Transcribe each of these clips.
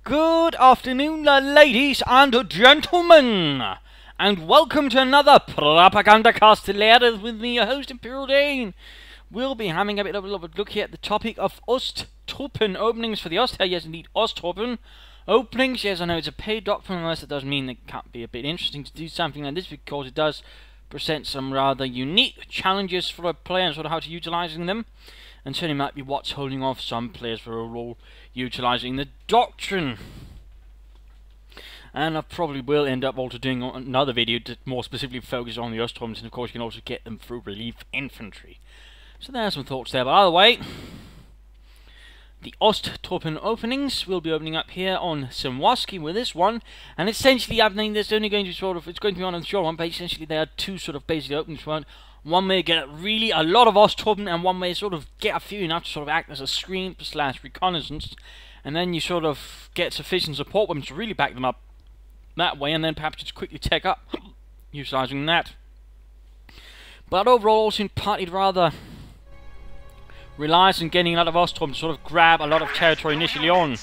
Good afternoon, ladies and gentlemen, and welcome to another Propagandacast. Lehr with me, your host, Imperial Dane. We'll be having a bit of a look here at the topic of Osttruppen openings for the Ost. Yes, indeed, Osttruppen openings. Yes, I know it's a paid doctrine, unless it does mean it can't be a bit interesting to do something like this, because it does present some rather unique challenges for a player and sort of how to utilizing them. And certainly might be what's holding off some players for overall utilizing the doctrine. And I probably will end up also doing another video to more specifically focus on the Osttruppen, and of course you can also get them through relief infantry. So there's some thoughts there, but either way, the Osttruppen openings will be opening up here on Simwaski with this one, and essentially I mean there's only going to it's going to be on the short one, but essentially there are two sort of basic openings. One may get really a lot of Osttruppen, and one may sort of get a few enough to sort of act as a screen / reconnaissance, and then you sort of get sufficient support weapons to really back them up that way, and then perhaps just quickly take up utilizing that. But overall, also in part it rather relies on getting a lot of Osttruppen to sort of grab a lot of territory initially on.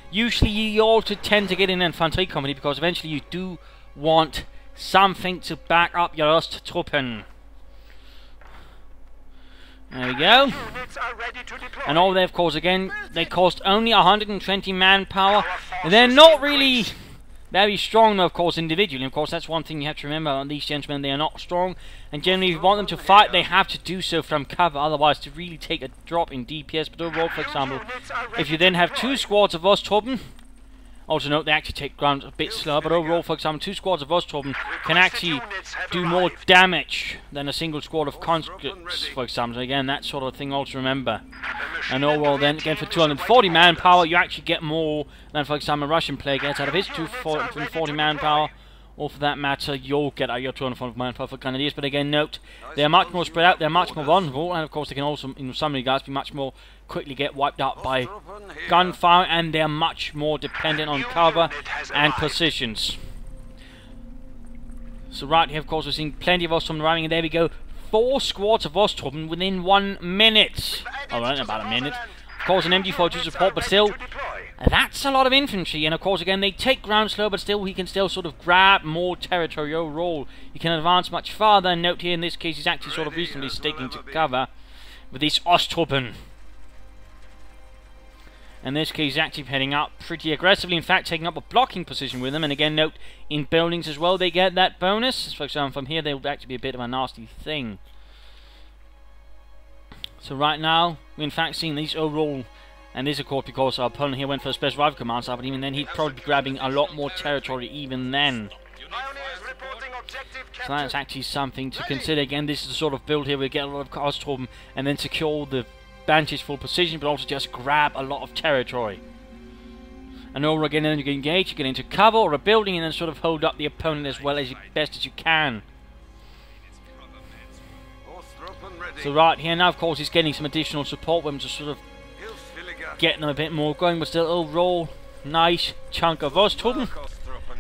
Usually you also tend to get in an infantry company, because eventually you do want something to back up your Osttruppen. There we go. And all there, of course, again, they cost only 120 manpower. They're not really very strong, though, of course, individually. Of course, that's one thing you have to remember on these gentlemen. They are not strong. And generally, if you want them to fight, they have to do so from cover. Otherwise, to really take a drop in DPS. But overall, for example, if you then have 2 squads of Osttruppen, also note they actually take ground a bit slower, but overall, for example, 2 squads of Osttruppen can actually do more damage than a single squad of conscripts, for example. So again, that sort of thing also remember. And overall then, again, for 240 manpower, you actually get more than, for example, a Russian player gets out of his 240 manpower. Or for that matter, you'll get out your 240 manpower for Grenadiers. But again, note, they're much more spread out, they're much more vulnerable, and of course they can also, in some regards, be much more quickly get wiped out by gunfire, and they're much more dependent on cover and positions. So right here, of course, we're seeing plenty of Osttruppen arriving, and there we go. 4 squads of Osttruppen within 1 minute. Alright, about a minute. Of course, an MG42 support, but still, that's a lot of infantry. And of course, again, they take ground slow, but still, he can still sort of grab more territory overall. He can advance much farther. And note here, in this case, he's actually sort of reasonably sticking to cover with these Osttruppen. In this case, he's actually heading up pretty aggressively. In fact, taking up a blocking position with them. And again, note, in buildings as well, they get that bonus. For example, from here, they will actually be a bit of a nasty thing. So right now, we're in fact seeing these overall, and this of course because our opponent here went for a special rifle command site, but even then he'd probably be grabbing a lot more territory even then. So that's actually something to consider. Again, this is the sort of build here where we get a lot of Osttruppen and then secure the vantage full position, but also just grab a lot of territory. And over again, then you can engage, you get into cover or a building, and then sort of hold up the opponent as well as best as you can. So right here now, of course, he's getting some additional support weapons to sort of get them a bit more going, but still overall, nice chunk of Osttruppen,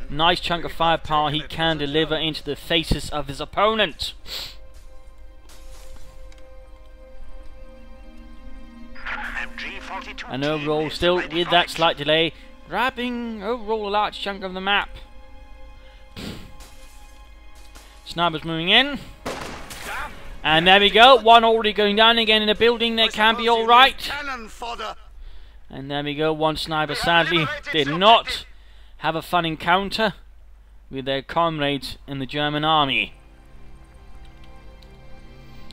nice chunk of firepower he can deliver into the faces of his opponent. And overall, still with that slight delay, grabbing overall a large chunk of the map. Snipers moving in. And there we go, one already going down again in a building. That can be alright. And there we go, one sniper sadly did not have a fun encounter with their comrades in the German army.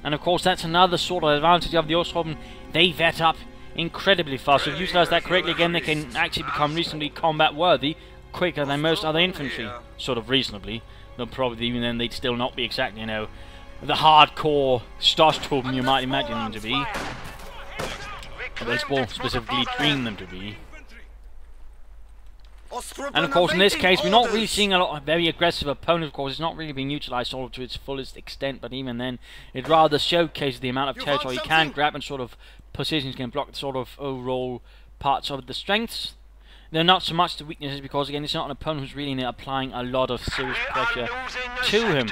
And of course that's another sort of advantage of the Osttruppen. They vet up incredibly fast. So if you utilize that correctly, again, they can actually become reasonably combat worthy quicker than most other infantry. Sort of reasonably. Though probably even then they'd still not be exactly, you know, the hardcore Osttruppen you might imagine them to be. Or they specifically dream them to be. And of course in this case we're not really seeing a lot of very aggressive opponents. Of course it's not really being utilised sort of to its fullest extent, but even then it rather showcases the amount of territory you can grab, and sort of positions can block the sort of overall parts of the strengths. They're not so much the weaknesses, because again it's not an opponent who's really applying a lot of serious pressure to him.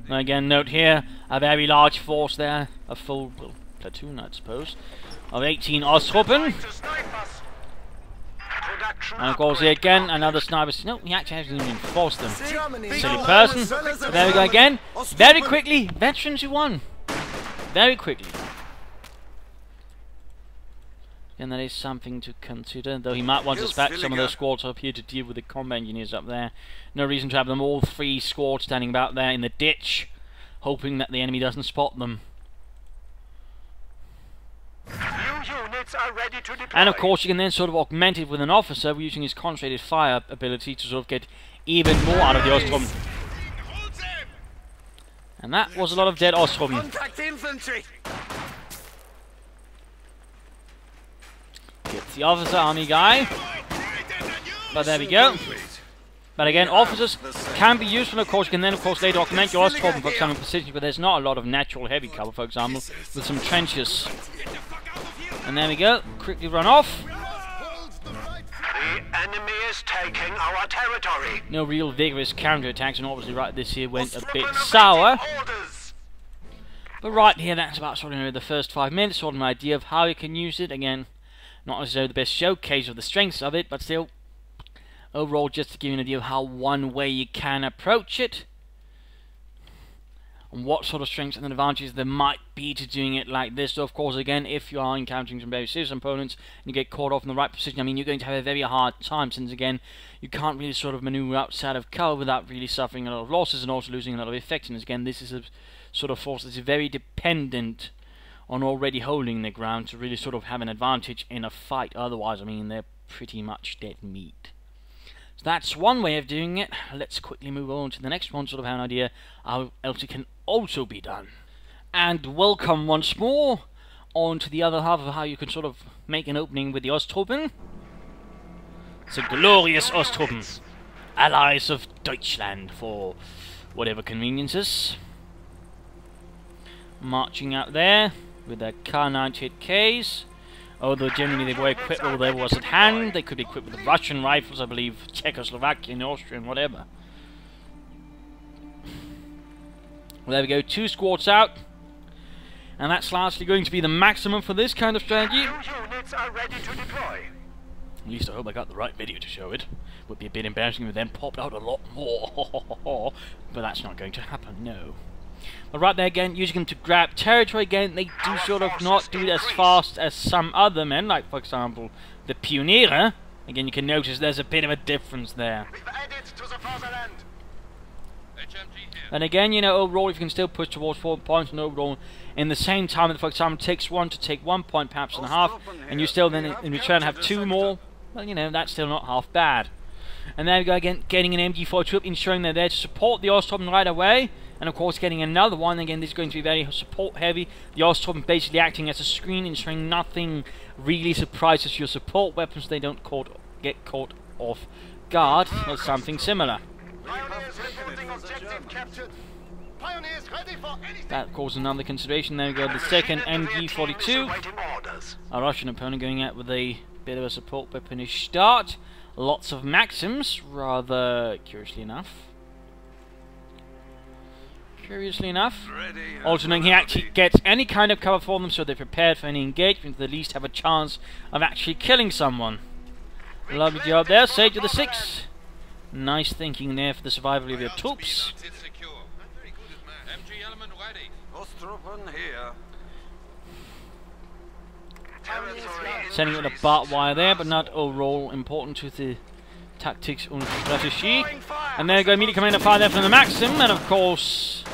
And again, note here, a very large force there, a full platoon, I suppose, of 18 Osttruppen. And of course here again, another sniper. No, he actually hasn't even forced them. Silly person. But there we go again. Very quickly, veterans who won. Very quickly. And that is something to consider, though he might want to dispatch some of those squads up here to deal with the combat engineers up there. No reason to have them all 3 squads standing about there in the ditch, hoping that the enemy doesn't spot them. Are ready to deploy. And of course you can then sort of augment it with an officer using his concentrated fire ability to sort of get even more out of the Osttruppen. And that was a lot of dead Osttruppen. Gets the officer army guy. But there we go. But again, officers can be useful, of course. You can then, of course, later augment your Osttruppen for some positions, but there's not a lot of natural heavy cover, for example, with some trenches. And there we go, quickly run off. The enemy is taking our territory. No real vigorous counterattacks, and obviously right this here went a bit sour. But right here, that's about sort of the first 5 minutes, sort of an idea of how you can use it. Again, not necessarily the best showcase of the strengths of it, but still, overall, just to give you an idea of how one way you can approach it. And what sort of strengths and advantages there might be to doing it like this. So of course, again, if you are encountering some very serious opponents and you get caught off in the right position, I mean, you're going to have a very hard time, since again, you can't really sort of maneuver outside of cover without really suffering a lot of losses and also losing a lot of effectiveness. Again, this is a sort of force that's very dependent on already holding the ground to really sort of have an advantage in a fight. Otherwise, I mean, they're pretty much dead meat. So that's one way of doing it. Let's quickly move on to the next one, sort of have an idea how else it can also be done. And welcome once more on to the other half of how you can sort of make an opening with the Osttruppen. The glorious Osttruppen, allies of Deutschland for whatever conveniences. Marching out there with their Kar-98Ks. Although generally they were equipped with whatever was at hand. They could be equipped with Russian rifles, I believe, Czechoslovakian, Austrian, whatever. Well, there we go, 2 squads out. And that's largely going to be the maximum for this kind of strategy. Units are ready to deploy. At least I hope I got the right video to show it. Would be a bit embarrassing if it then popped out a lot more. But that's not going to happen, no. But right there again, using them to grab territory again, they do sort of not do it as fast as some other men, like for example the Pioniere. Again, you can notice there's a bit of a difference there. And again, you know, overall, if you can still push towards 4 points, and overall, in the same time that, for example, takes 1 to take 1 point, perhaps and a half, and you still then in return have 2 more, well, you know, that's still not half bad. And there we go again, getting an MG4 troop, ensuring they're there to support the Osttruppen right away. And of course getting another one, again this is going to be very support heavy. The Osttruppen basically acting as a screen, ensuring nothing really surprises your support weapons. They don't get caught off guard or something similar. That of course another consideration. There we go, the second MG42. Our Russian opponent going out with a bit of a support weaponish start. Lots of Maxims, rather curiously enough. Also knowing he actually gets any kind of cover for them, so they're prepared for any engagement, to at least have a chance of actually killing someone. Lovely job there, Sage of the 6. Nice thinking there for the survival of your troops. Sending it a barbed wire there, but not overall important to the tactics and strategy. And there you go, immediately coming to fire there from the Maxim, and of course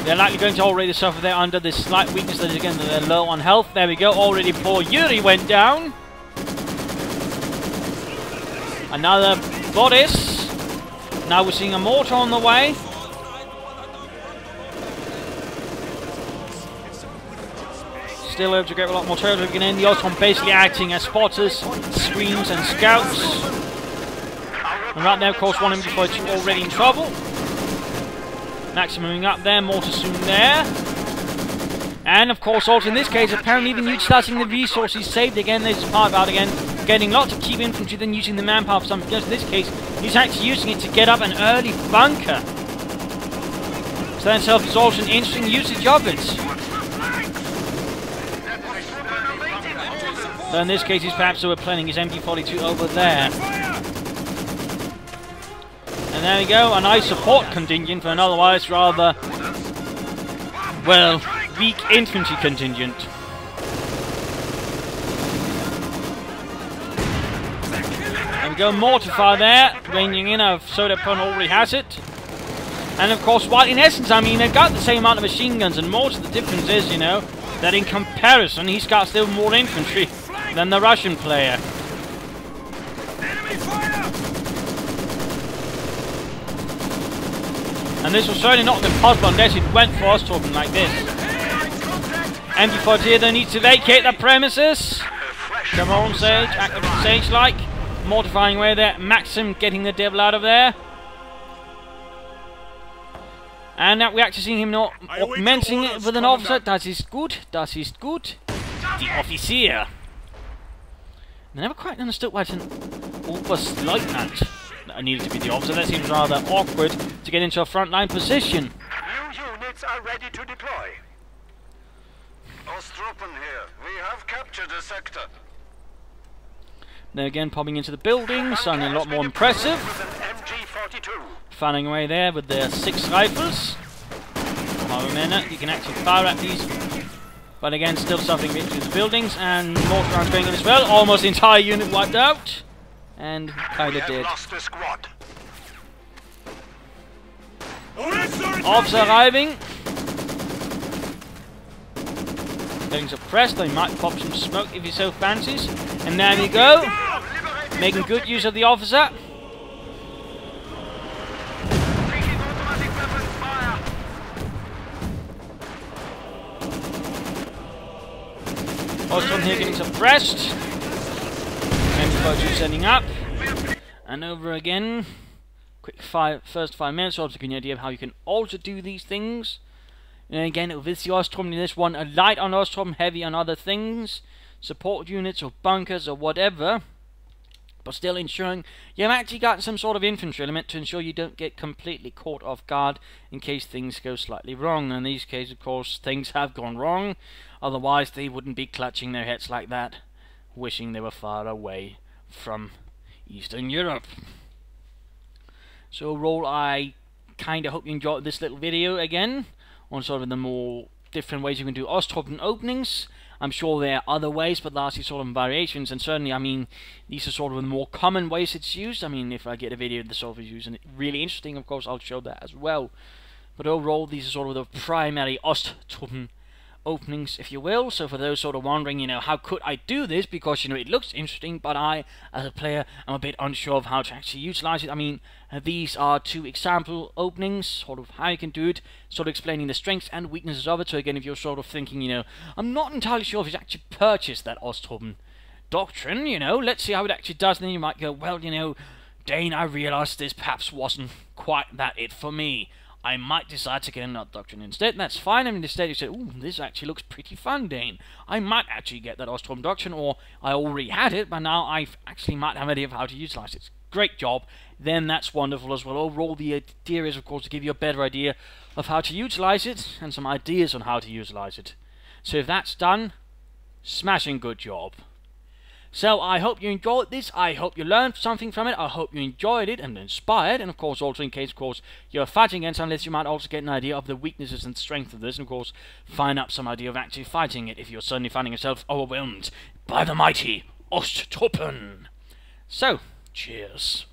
they're likely going to already suffer there under this slight weakness that is again they're low on health. There we go, already poor Yuri went down. Another Boris. Now we're seeing a mortar on the way. Still able to get a lot more territory again in. The Osttruppen basically acting as spotters, screens and scouts. And right now, of course, one MG42 already in trouble. Maximuming up there, mortar soon there. And of course, also in this case, apparently even utilizing the resources saved again. This is part about again getting lots of cheap infantry, then using the manpower for something else. In this case, he's actually using it to get up an early bunker. So that itself is also an interesting usage of it. So in this case, he's perhaps planning his MG42 over there. And there we go, a nice support contingent for an otherwise rather, well, weak infantry contingent. There we go, mortar there, ranging in. Soderpon already has it. And of course, while in essence, I mean, they've got the same amount of machine guns, and most of the difference is, you know, that in comparison, he's got still more infantry than the Russian player. And this was certainly not impossible unless it went for Osttruppen like this. MG40 then needs to vacate the premises. Come on, Sage, activate Sage-like. Mortifying away there, Maxim getting the devil out of there. And now we're actually seeing him not augmenting it with an officer. That is good, that is good. The officer. I never quite understood why it's an Oberstleutnant that I needed to be the officer. That seems rather awkward to get into a frontline position. New units are ready to deploy. Osttruppen here. We have captured a sector. Then again, popping into the building, sounding a lot more impressive. Fanning away there with their 6 rifles. You can actually fire at these. But again, still suffering into the buildings, and mortar rounds going in as well. Almost the entire unit wiped out. And kind of dead. Officer arriving. Getting suppressed, they might pop some smoke if he so fancies. And there we go. Making good use of the officer. Osttruppen here getting suppressed. MG42 sending up. And over again. Quick first 5 minutes, so to give you an idea of how you can also do these things. And again, with the Osttruppen in this one, a light on Osttruppen, heavy on other things. Support units or bunkers or whatever. But still ensuring you've actually got some sort of infantry element to ensure you don't get completely caught off guard in case things go slightly wrong. And in these cases, of course, things have gone wrong. Otherwise, they wouldn't be clutching their heads like that, wishing they were far away from Eastern Europe. So overall, I kind of hope you enjoyed this little video again on sort of the more different ways you can do Osttruppen openings. I'm sure there are other ways, but largely sort of variations, and certainly, I mean, these are sort of the more common ways it's used. I mean, if I get a video of the sort of used and it's really interesting, of course, I'll show that as well. But overall, these are sort of the primary Osttruppen openings, if you will. So for those sort of wondering, you know, how could I do this? Because, you know, it looks interesting, but I, as a player, am a bit unsure of how to actually utilize it. I mean, these are 2 example openings, sort of how you can do it, sort of explaining the strengths and weaknesses of it. So again, if you're sort of thinking, you know, I'm not entirely sure if you actually purchased that Osttruppen doctrine, you know, let's see how it actually does, and then you might go, well, you know, Dane, I realized this perhaps wasn't quite that it for me. I might decide to get another doctrine instead. That's fine. I mean, instead you said, ooh, this actually looks pretty fun, Dane. I might actually get that Osttruppen doctrine, or I already had it, but now I actually might have an idea of how to utilize it. Great job. Then that's wonderful as well. Overall, the idea is, of course, to give you a better idea of how to utilize it, and some ideas on how to utilize it. So if that's done, smashing good job. So I hope you enjoyed this, I hope you learned something from it, I hope you enjoyed it and inspired, and of course also in case, of course, you're fighting against unless you might also get an idea of the weaknesses and strength of this, and of course, find out some idea of actually fighting it if you're suddenly finding yourself overwhelmed by the mighty Osttruppen. So, cheers.